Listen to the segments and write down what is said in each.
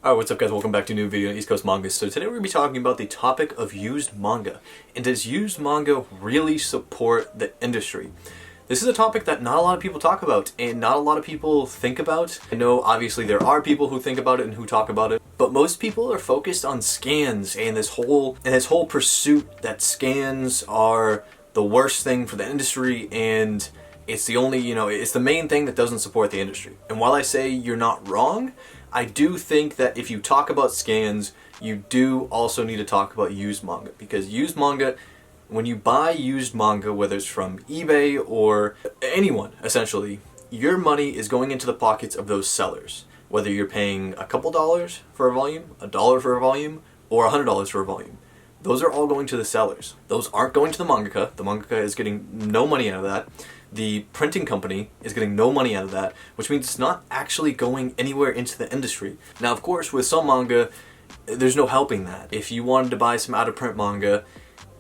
Alright, what's up guys? Welcome back to a new video on East Coast Manga. So today we're going to be talking about the topic of used manga. And does used manga really support the industry? This is a topic that not a lot of people talk about and not a lot of people think about. I know obviously there are people who think about it and who talk about it, but most people are focused on scans and this whole pursuit that scans are the worst thing for the industry, and it's the only, it's the main thing that doesn't support the industry. And while I say you're not wrong, I do think that if you talk about scans, you do also need to talk about used manga. Because used manga, when you buy used manga, whether it's from eBay or anyone, essentially, your money is going into the pockets of those sellers. Whether you're paying a couple dollars for a volume, $1 for a volume, or $100 for a volume. Those are all going to the sellers. Those aren't going to the mangaka. The mangaka is getting no money out of that. The printing company is getting no money out of that, which means it's not actually going anywhere into the industry. Now, of course, with some manga, there's no helping that. If you wanted to buy some out-of-print manga,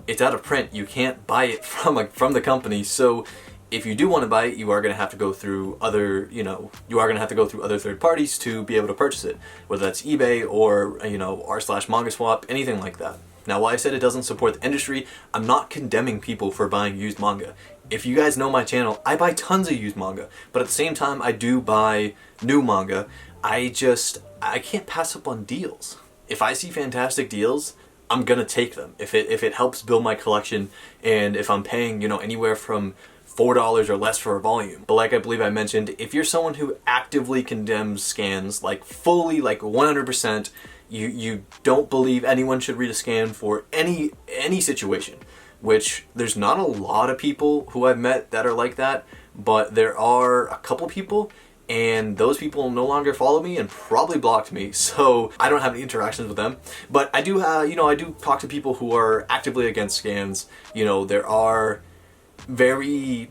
it's out of print. You can't buy it from the company. So if you do want to buy it, you are going to have to go through other, other third parties to be able to purchase it, whether that's eBay or, r/manga swap, anything like that. Now, while I said it doesn't support the industry, I'm not condemning people for buying used manga. If you guys know my channel, I buy tons of used manga, but at the same time, I do buy new manga. I can't pass up on deals. If I see fantastic deals, I'm gonna take them. If it helps build my collection, and if I'm paying, anywhere from $4 or less for a volume. But like I believe I mentioned, if you're someone who actively condemns scans, like fully, like 100%, you don't believe anyone should read a scan for any situation, which there's not a lot of people who I've met that are like that, but there are a couple people, and those people no longer follow me and probably blocked me, so I don't have any interactions with them. But I do I do talk to people who are actively against scans. There are very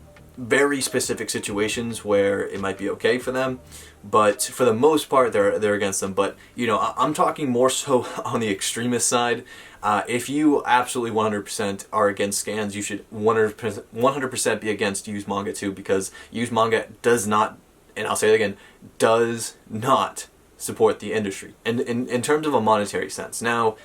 specific situations where it might be okay for them, but for the most part they're against them. But I'm talking more so on the extremist side. If you absolutely 100% are against scans, you should 100% be against used manga too, because used manga does not, and I'll say it again, does not support the industry in terms of a monetary sense. Now,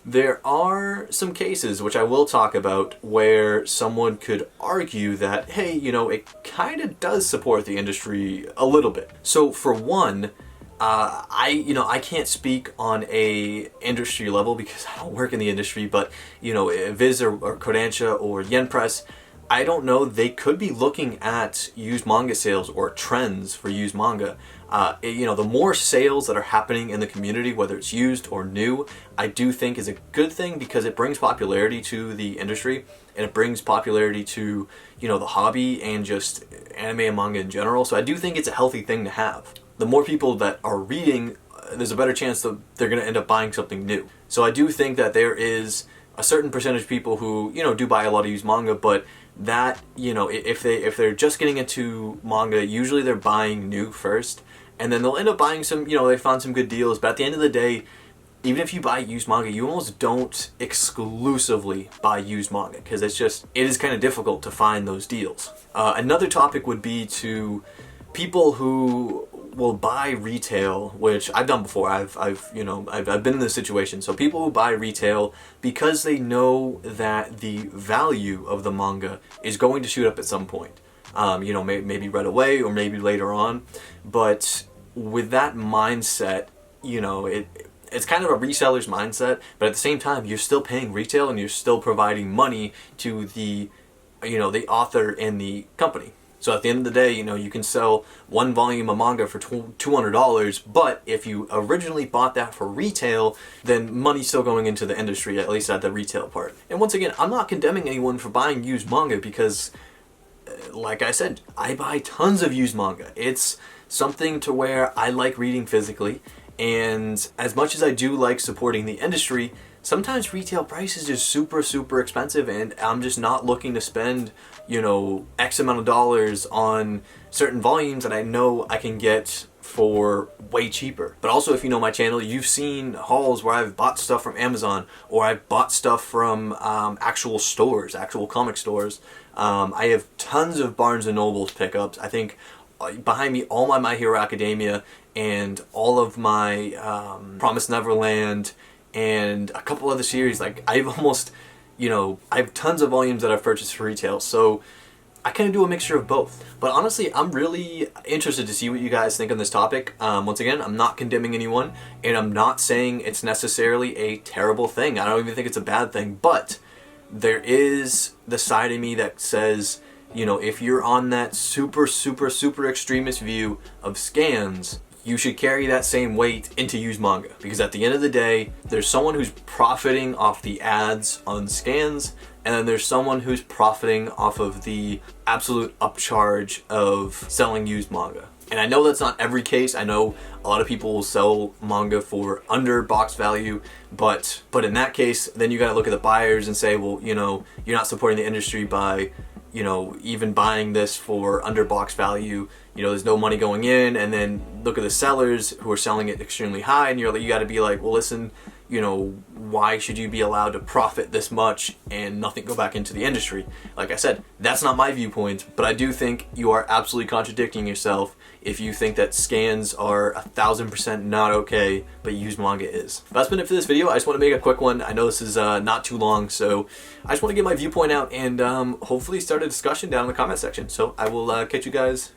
there are some cases, which I will talk about, where someone could argue that, hey, it kind of does support the industry a little bit. So for one, I can't speak on a industry level because I don't work in the industry, but Viz or Kodansha or Yen Press, I don't know, they could be looking at used manga sales or trends for used manga. The more sales that are happening in the community, whether it's used or new, I do think is a good thing, because it brings popularity to the industry, and it brings popularity to, the hobby and just anime and manga in general. So I do think it's a healthy thing to have. The more people that are reading, there's a better chance that they're going to end up buying something new. So I do think that there is a certain percentage of people who, do buy a lot of used manga, but that, if they're just getting into manga, usually they're buying new first, and then they'll end up buying some, they found some good deals. But at the end of the day, even if you buy used manga, you almost don't exclusively buy used manga, because it is kind of difficult to find those deals. Another topic would be to people who will buy retail, which I've done before. I've been in this situation. So people who buy retail because they know that the value of the manga is going to shoot up at some point. Maybe right away or maybe later on. But with that mindset, it's kind of a reseller's mindset, but at the same time, you're still paying retail and you're still providing money to the, the author and the company. So at the end of the day, you can sell one volume of manga for $200, but if you originally bought that for retail, then money's still going into the industry, at least at the retail part. And once again, I'm not condemning anyone for buying used manga, because like I said, I buy tons of used manga. It's something to where I like reading physically, and as much as I do like supporting the industry, sometimes retail price is just super expensive, and I'm just not looking to spend, X amount of dollars on certain volumes that I know I can get for way cheaper. But also, if you know my channel, you've seen hauls where I've bought stuff from Amazon, or I've bought stuff from actual stores, actual comic stores. I have tons of Barnes & Noble's pickups. I think behind me, all my Hero Academia and all of my Promised Neverland and a couple other series. Like I've almost, I have tons of volumes that I've purchased for retail, so I kind of do a mixture of both. But honestly, I'm really interested to see what you guys think on this topic. Once again, I'm not condemning anyone, and I'm not saying it's necessarily a terrible thing. I don't even think it's a bad thing, but there is the side of me that says, if you're on that super, super, super extremist view of scans, you should carry that same weight into used manga. Because at the end of the day, there's someone who's profiting off the ads on scans, and then there's someone who's profiting off of the absolute upcharge of selling used manga. And I know that's not every case. I know a lot of people will sell manga for under box value, but in that case, then you gotta look at the buyers and say, well, you're not supporting the industry by, even buying this for under box value. There's no money going in, and then look at the sellers who are selling it extremely high, and you gotta be like, well, listen, why should you be allowed to profit this much and nothing go back into the industry? Like I said, that's not my viewpoint, but I do think you are absolutely contradicting yourself if you think that scans are 1000% not okay, but used manga is. But that's been it for this video. I just want to make a quick one. I know this is not too long, so I just want to get my viewpoint out and hopefully start a discussion down in the comment section. So I will catch you guys